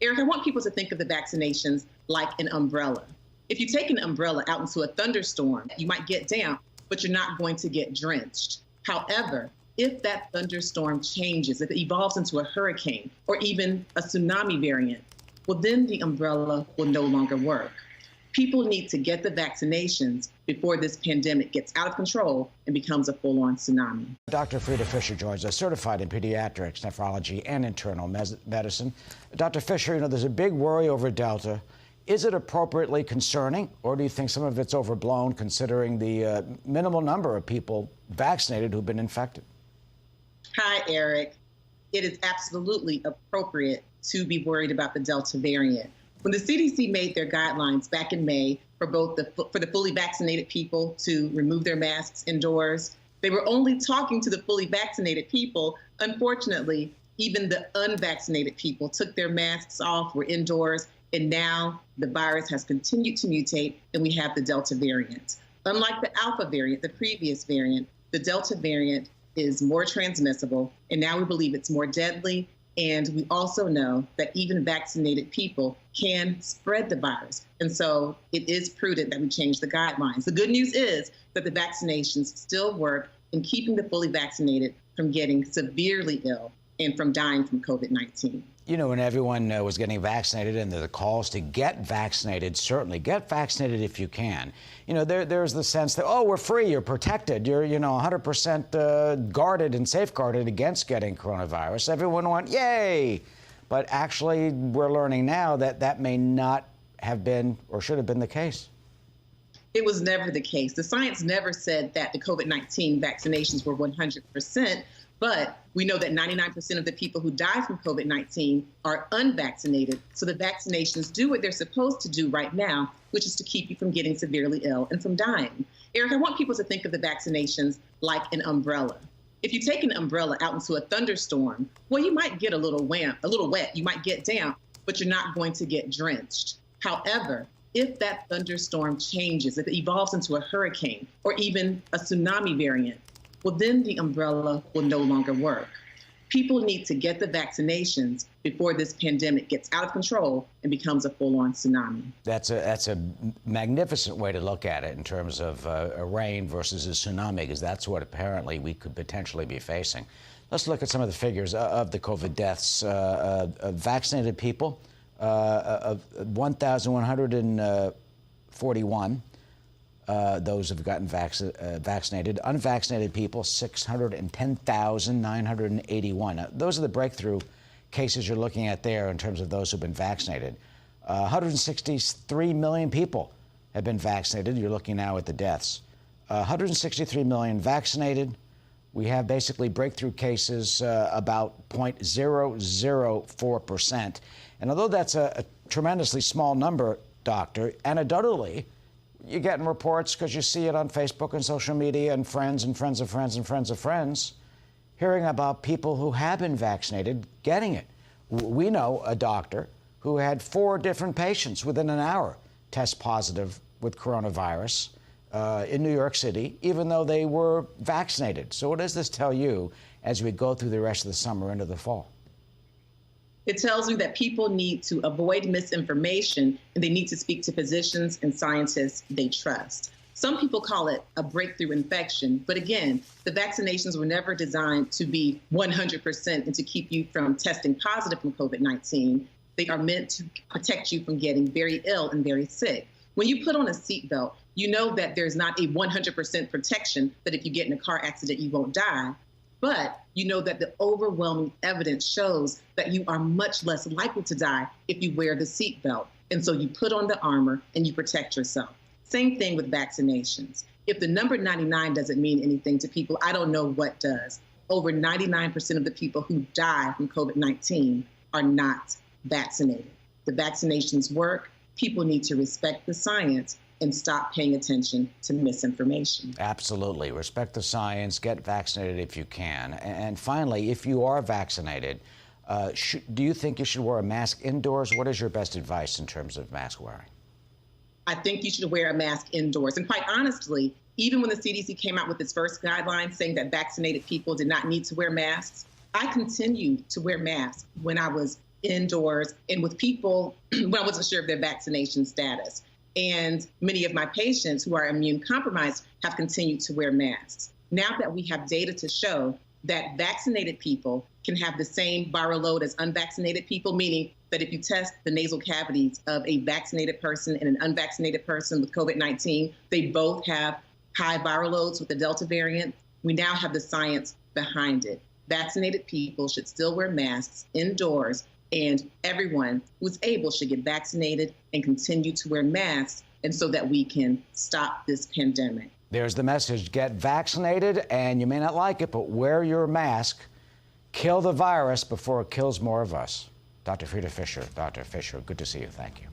Eric, I want people to think of the vaccinations like an umbrella. If you take an umbrella out into a thunderstorm, you might get damp, but you're not going to get drenched. However, if that thunderstorm changes, if it evolves into a hurricane or even a tsunami variant, well, then the umbrella will no longer work. People need to get the vaccinations before this pandemic gets out of control and becomes a full-on tsunami. Dr. Frida Fisher joins us, certified in pediatrics, nephrology, and internal medicine. Dr. Fisher, there's a big worry over Delta. Is it appropriately concerning, or do you think some of it's overblown considering the minimal number of people vaccinated who've been infected? Hi, Eric. It is absolutely appropriate to be worried about the Delta variant. When the CDC made their guidelines back in May for the fully vaccinated people to remove their masks indoors, they were only talking to the fully vaccinated people. Unfortunately, even the unvaccinated people took their masks off, were indoors, and now the virus has continued to mutate, and we have the Delta variant. Unlike the Alpha variant, the previous variant, the Delta variant is more transmissible, and now we believe it's more deadly. And we also know that even vaccinated people can spread the virus. And so it is prudent that we change the guidelines. The good news is that the vaccinations still work in keeping the fully vaccinated from getting severely ill and from dying from COVID-19. When everyone was getting vaccinated and the calls to get vaccinated, certainly get vaccinated if you can. There's the sense that, we're free, you're protected, you're, 100% guarded and safeguarded against getting coronavirus. Everyone went, yay! But actually, we're learning now that that may not have been or should have been the case. It was never the case. The science never said that the COVID-19 vaccinations were 100%. But we know that 99% of the people who die from COVID-19 are unvaccinated. So the vaccinations do what they're supposed to do right now, which is to keep you from getting severely ill and from dying. Eric, I want people to think of the vaccinations like an umbrella. If you take an umbrella out into a thunderstorm, well, you might get a little wet, you might get damp, but you're not going to get drenched. However, if that thunderstorm changes, if it evolves into a hurricane or even a tsunami variant, well, then the umbrella will no longer work. People need to get the vaccinations before this pandemic gets out of control and becomes a full-on tsunami. That's a magnificent way to look at it in terms of a rain versus a tsunami, because that's what apparently we could potentially be facing. Let's look at some of the figures of the COVID deaths. Vaccinated people, 1,141. Those have gotten vaccinated. Unvaccinated people, 610,981. Now, those are the breakthrough cases you're looking at there in terms of those who've been vaccinated. 163 million people have been vaccinated. You're looking now at the deaths. 163 million vaccinated. We have basically breakthrough cases about 0.004%. And although that's a tremendously small number, Doctor, anecdotally, you're getting reports because you see it on Facebook and social media and friends and friends of friends and friends of friends, hearing about people who have been vaccinated getting it. We know a doctor who had 4 different patients within an hour test positive with coronavirus in New York City, even though they were vaccinated. So what does this tell you as we go through the rest of the summer into the fall? It tells me that people need to avoid misinformation and they need to speak to physicians and scientists they trust. Some people call it a breakthrough infection, but again, the vaccinations were never designed to be 100% and to keep you from testing positive from COVID-19. They are meant to protect you from getting very ill and very sick. When you put on a seatbelt, you know that there's not a 100% protection that if you get in a car accident, you won't die. But you know that the overwhelming evidence shows that you are much less likely to die if you wear the seatbelt. And so you put on the armor and you protect yourself. Same thing with vaccinations. If the number 99 doesn't mean anything to people, I don't know what does. Over 99% of the people who die from COVID-19 are not vaccinated. The vaccinations work. People need to respect the science and stop paying attention to misinformation. Absolutely. Respect the science. Get vaccinated if you can. And finally, if you are vaccinated, do you think you should wear a mask indoors? What is your best advice in terms of mask wearing? I think you should wear a mask indoors. And quite honestly, even when the CDC came out with its first guidelines saying that vaccinated people did not need to wear masks, I continued to wear masks when I was indoors and with people when I wasn't sure of their vaccination status. And many of my patients who are immune compromised have continued to wear masks. Now that we have data to show that vaccinated people can have the same viral load as unvaccinated people, meaning that if you test the nasal cavities of a vaccinated person and an unvaccinated person with COVID-19, they both have high viral loads with the Delta variant. We now have the science behind it. Vaccinated people should still wear masks indoors, and everyone who's able should get vaccinated and continue to wear masks, and so that we can stop this pandemic. There's the message. Get vaccinated, and you may not like it, but wear your mask. Kill the virus before it kills more of us. Dr. Frieda Fischer. Dr. Fischer, good to see you. Thank you.